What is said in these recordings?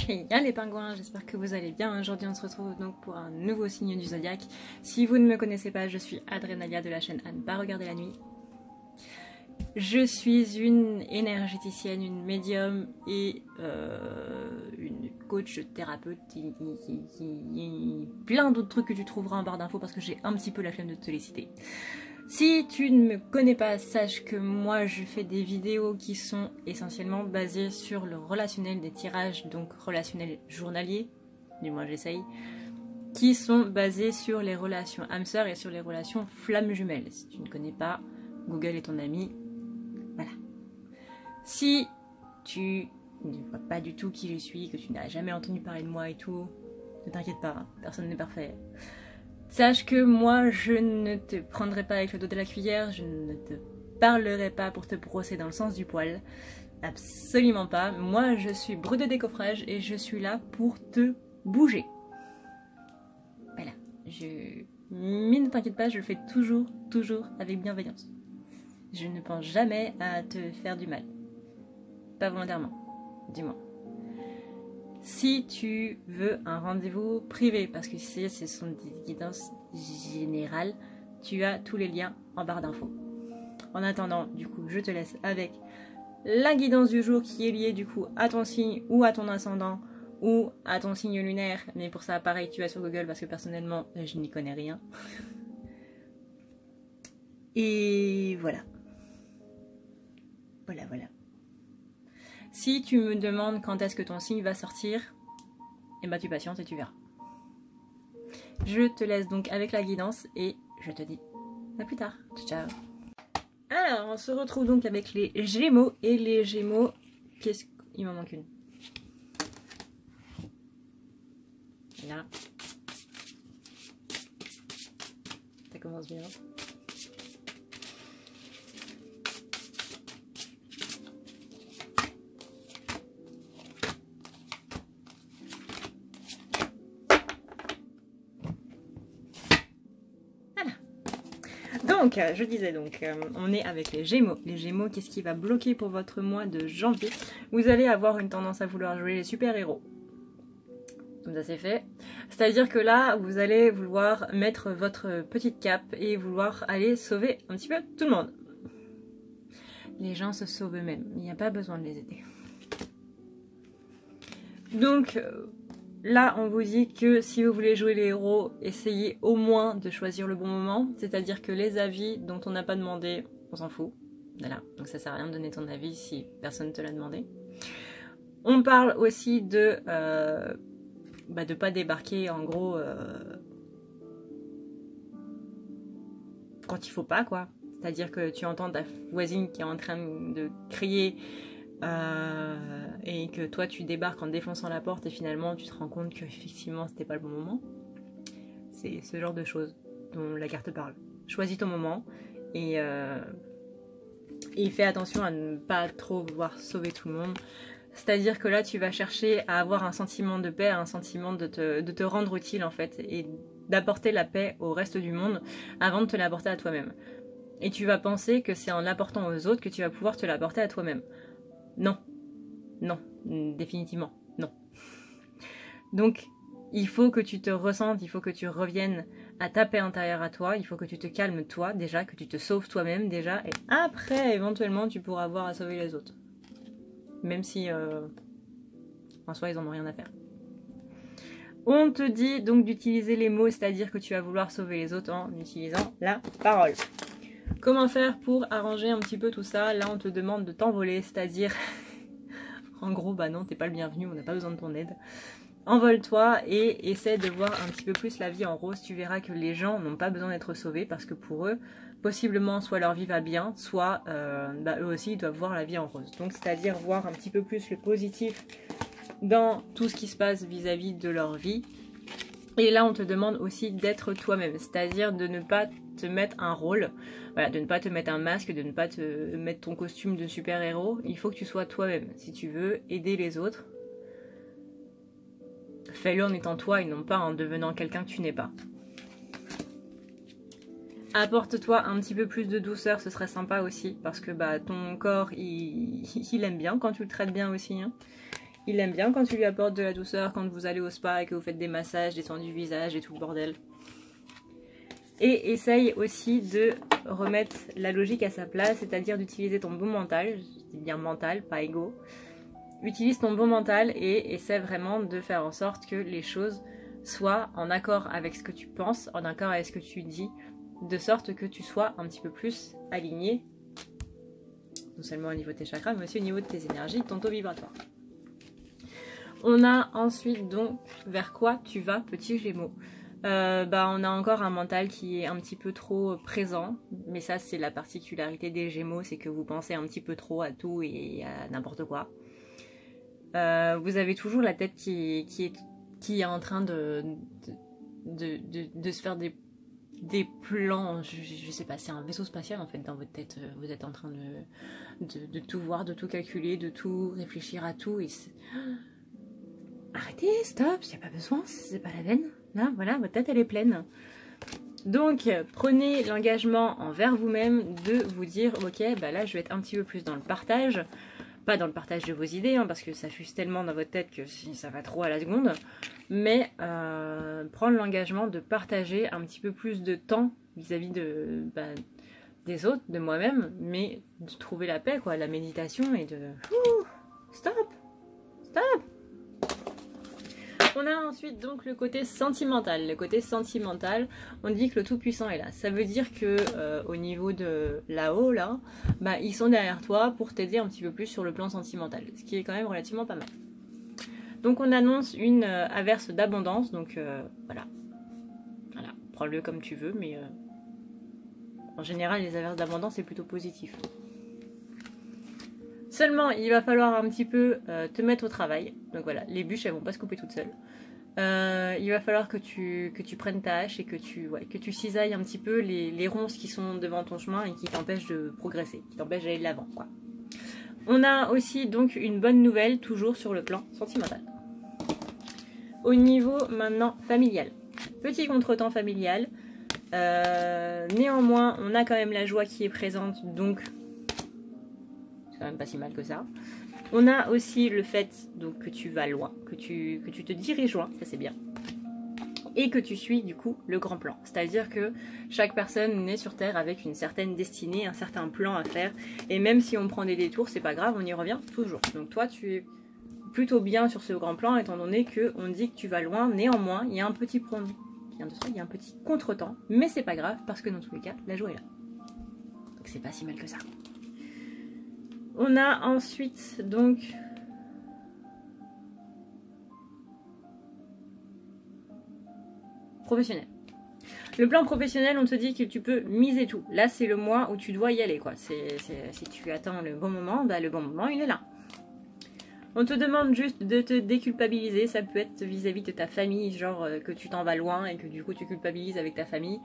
Hey, les pingouins, j'espère que vous allez bien. Aujourd'hui on se retrouve donc pour un nouveau signe du zodiaque. Si vous ne me connaissez pas, je suis Adrenalia de la chaîne À ne pas regarder la nuit. Je suis une énergéticienne, une médium et une coach thérapeute plein d'autres trucs que tu trouveras en barre d'infos parce que j'ai un petit peu la flemme de te les citer. Si tu ne me connais pas, sache que moi je fais des vidéos qui sont essentiellement basées sur le relationnel des tirages, donc relationnel journalier, du moins j'essaye, qui sont basés sur les relations âme sœur et sur les relations flammes jumelles. Si tu ne connais pas, Google est ton ami. Voilà. Si tu ne vois pas du tout qui je suis, que tu n'as jamais entendu parler de moi et tout, ne t'inquiète pas, personne n'est parfait. Sache que moi, je ne te prendrai pas avec le dos de la cuillère, je ne te parlerai pas pour te brosser dans le sens du poil. Absolument pas. Moi, je suis brute de décoffrage et je suis là pour te bouger. Voilà. Mais ne t'inquiète pas, je le fais toujours avec bienveillance. Je ne pense jamais à te faire du mal. Pas volontairement, dis-moi. Si tu veux un rendez-vous privé, parce que ce sont des guidances générales, tu as tous les liens en barre d'infos. En attendant, du coup, je te laisse avec la guidance du jour qui est liée du coup à ton signe ou à ton ascendant ou à ton signe lunaire. Mais pour ça, pareil, tu vas sur Google parce que personnellement, je n'y connais rien. Et voilà. Voilà. Si tu me demandes quand est-ce que ton signe va sortir, eh ben tu patientes et tu verras. Je te laisse donc avec la guidance et je te dis à plus tard. Ciao. Alors, on se retrouve donc avec les Gémeaux. Et les Gémeaux, il m'en manque une. Là. Ça commence bien. Donc, je disais donc, on est avec les Gémeaux. Les Gémeaux, qu'est-ce qui va bloquer pour votre mois de janvier? Vous allez avoir une tendance à vouloir jouer les super-héros. Comme ça c'est fait. C'est-à-dire que là, vous allez vouloir mettre votre petite cape et vouloir aller sauver un petit peu tout le monde. Les gens se sauvent eux-mêmes. Il n'y a pas besoin de les aider. Donc... là, on vous dit que si vous voulez jouer les héros, essayez au moins de choisir le bon moment. C'est-à-dire que les avis dont on n'a pas demandé, on s'en fout. Voilà, donc ça sert à rien de donner ton avis si personne ne te l'a demandé. On parle aussi de pas débarquer en gros quand il faut pas quoi. C'est-à-dire que tu entends ta voisine qui est en train de crier et que toi tu débarques en défonçant la porte et finalement tu te rends compte que effectivement c'était pas le bon moment. C'est ce genre de choses dont la carte parle. Choisis ton moment et fais attention à ne pas trop vouloir sauver tout le monde. C'est-à-dire que là tu vas chercher à avoir un sentiment de paix, un sentiment de te rendre utile en fait et d'apporter la paix au reste du monde avant de te l'apporter à toi-même. Et tu vas penser que c'est en l'apportant aux autres que tu vas pouvoir te l'apporter à toi-même. Non, définitivement, non. Donc, il faut que tu te ressentes, il faut que tu reviennes à ta paix intérieure à toi, il faut que tu te calmes toi déjà, que tu te sauves toi-même déjà, et après, éventuellement, tu pourras avoir à sauver les autres. Même si, en soi, ils en ont rien à faire. On te dit donc d'utiliser les mots, c'est-à-dire que tu vas vouloir sauver les autres en utilisant la parole. Comment faire pour arranger un petit peu tout ça? Là, on te demande de t'envoler, c'est-à-dire... en gros, bah non, t'es pas le bienvenu, on n'a pas besoin de ton aide. Envole-toi et essaie de voir un petit peu plus la vie en rose. Tu verras que les gens n'ont pas besoin d'être sauvés parce que pour eux, possiblement, soit leur vie va bien, soit eux aussi, ils doivent voir la vie en rose. Donc, c'est-à-dire voir un petit peu plus le positif dans tout ce qui se passe vis-à-vis de leur vie. Et là, on te demande aussi d'être toi-même, c'est-à-dire de ne pas te mettre un rôle, voilà, de ne pas te mettre un masque, de ne pas te mettre ton costume de super-héros. Il faut que tu sois toi-même. Si tu veux aider les autres, fais-le en étant toi et non pas en devenant quelqu'un que tu n'es pas. Apporte-toi un petit peu plus de douceur, ce serait sympa aussi, parce que ton corps, il aime bien quand tu le traites bien aussi. Hein. Il aime bien quand tu lui apportes de la douceur, quand vous allez au spa et que vous faites des massages, des soins du visage et tout le bordel. Et essaye aussi de remettre la logique à sa place, c'est-à-dire d'utiliser ton bon mental, je dis bien mental, pas ego. Utilise ton bon mental et essaie vraiment de faire en sorte que les choses soient en accord avec ce que tu penses, en accord avec ce que tu dis, de sorte que tu sois un petit peu plus aligné, non seulement au niveau de tes chakras, mais aussi au niveau de tes énergies, de ton taux vibratoire. On a ensuite donc vers quoi tu vas, petit Gémeaux. On a encore un mental qui est un petit peu trop présent, mais ça c'est la particularité des Gémeaux, c'est que vous pensez un petit peu trop à tout et à n'importe quoi. Vous avez toujours la tête qui est en train de se faire des plans, je sais pas, c'est un vaisseau spatial en fait dans votre tête, vous êtes en train de tout voir, de tout calculer, de tout réfléchir à tout et arrêtez, stop, il n'y a pas besoin, c'est pas la peine. Là, voilà, votre tête elle est pleine. Donc, prenez l'engagement envers vous-même de vous dire, ok, bah là je vais être un petit peu plus dans le partage. Pas dans le partage de vos idées, hein, parce que ça fuse tellement dans votre tête que ça va trop à la seconde. Mais prendre l'engagement de partager un petit peu plus de temps vis-à-vis des autres, de moi-même, mais de trouver la paix, quoi, la méditation et de... Stop. On a ensuite donc le côté sentimental. Le côté sentimental, on dit que le Tout-Puissant est là. Ça veut dire que au niveau de là-haut, là, ils sont derrière toi pour t'aider un petit peu plus sur le plan sentimental. Ce qui est quand même relativement pas mal. Donc on annonce une averse d'abondance. Donc voilà. Prends-le comme tu veux, mais en général les averses d'abondance c'est plutôt positif. Seulement, il va falloir un petit peu te mettre au travail. Donc voilà, les bûches, elles vont pas se couper toutes seules. Il va falloir que tu prennes ta hache et que tu cisailles un petit peu les ronces qui sont devant ton chemin et qui t'empêchent de progresser, qui t'empêchent d'aller de l'avant, quoi. On a aussi donc une bonne nouvelle, toujours sur le plan sentimental. Au niveau maintenant familial. Petit contretemps familial. Néanmoins, on a quand même la joie qui est présente, donc... quand même pas si mal que ça. On a aussi le fait donc, que tu vas loin, que tu te diriges loin, ça c'est bien. Et que tu suis du coup le grand plan. C'est-à-dire que chaque personne naît sur Terre avec une certaine destinée, un certain plan à faire. Et même si on prend des détours, c'est pas grave, on y revient toujours. Donc toi tu es plutôt bien sur ce grand plan étant donné qu'on dit que tu vas loin. Néanmoins, il y a un petit contretemps, mais c'est pas grave parce que dans tous les cas, la joie est là. Donc c'est pas si mal que ça. On a ensuite donc professionnel. Le plan professionnel, on te dit que tu peux miser tout. Là, c'est le mois où tu dois y aller, quoi. Si tu attends le bon moment, le bon moment, il est là. On te demande juste de te déculpabiliser. Ça peut être vis-à-vis de ta famille, genre que tu t'en vas loin et que du coup tu culpabilises avec ta famille.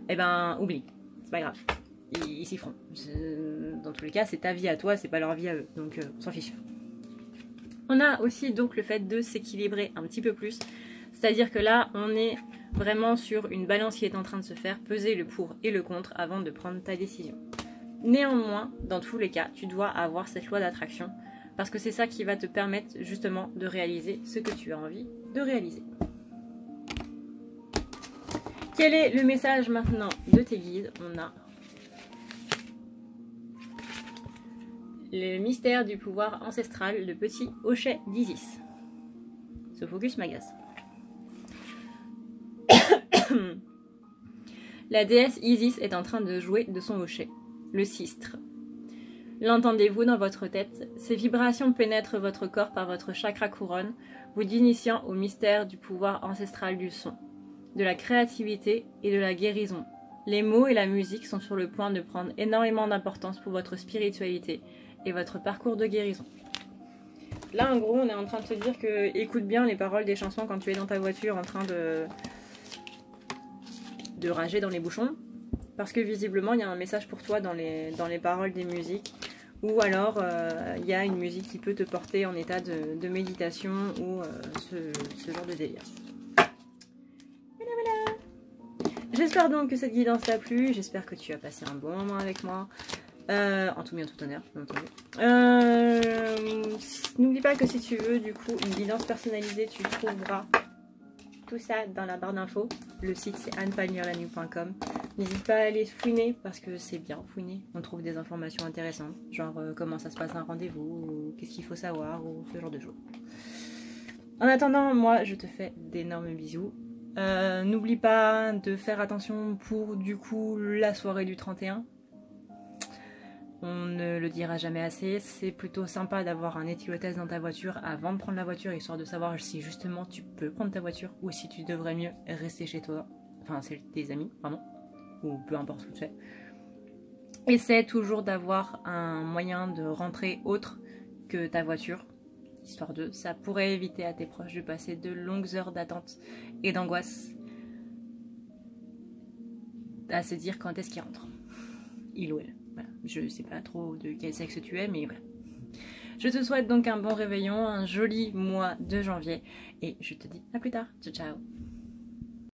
Eh ben, oublie. C'est pas grave. Ils s'y feront. Dans tous les cas, c'est ta vie à toi, c'est pas leur vie à eux. Donc, on s'en fiche. On a aussi donc le fait de s'équilibrer un petit peu plus. C'est-à-dire que là, on est vraiment sur une balance qui est en train de se faire, peser le pour et le contre avant de prendre ta décision. Néanmoins, dans tous les cas, tu dois avoir cette loi d'attraction parce que c'est ça qui va te permettre justement de réaliser ce que tu as envie de réaliser. Quel est le message maintenant de tes guides? On a le mystère du pouvoir ancestral, le petit hochet d'Isis. Ce focus m'agace. La déesse Isis est en train de jouer de son hochet, le sistre. L'entendez-vous dans votre tête? Ces vibrations pénètrent votre corps par votre chakra couronne, vous initiant au mystère du pouvoir ancestral du son, de la créativité et de la guérison. Les mots et la musique sont sur le point de prendre énormément d'importance pour votre spiritualité et votre parcours de guérison. Là, en gros, on est en train de te dire que écoute bien les paroles des chansons quand tu es dans ta voiture en train de rager dans les bouchons. Parce que visiblement, il y a un message pour toi dans les paroles des musiques. Ou alors, il y a une musique qui peut te porter en état de méditation ou ce genre de délire. Voilà. J'espère donc que cette guidance t'a plu. J'espère que tu as passé un bon moment avec moi. En tout bien, tout honneur, bien entendu. N'oublie pas que si tu veux, du coup, une guidance personnalisée, tu trouveras tout ça dans la barre d'infos. Le site, c'est annepalmirlanu.com. N'hésite pas à aller fouiner, parce que c'est bien fouiner. On trouve des informations intéressantes, genre comment ça se passe un rendez-vous, ou qu'est-ce qu'il faut savoir, ou ce genre de choses. En attendant, moi, je te fais d'énormes bisous. N'oublie pas de faire attention pour, du coup, la soirée du 31. On ne le dira jamais assez, c'est plutôt sympa d'avoir un éthylotest dans ta voiture avant de prendre la voiture, histoire de savoir si justement tu peux prendre ta voiture ou si tu devrais mieux rester chez toi, enfin c'est tes amis, pardon, ou peu importe où tu es. Essaie toujours d'avoir un moyen de rentrer autre que ta voiture, histoire de, ça pourrait éviter à tes proches de passer de longues heures d'attente et d'angoisse à se dire quand est-ce qu'ils rentrent, il ou elle. Voilà. Je sais pas trop de quel sexe tu es, mais voilà. Je te souhaite donc un bon réveillon, un joli mois de janvier, et je te dis à plus tard. Ciao, ciao.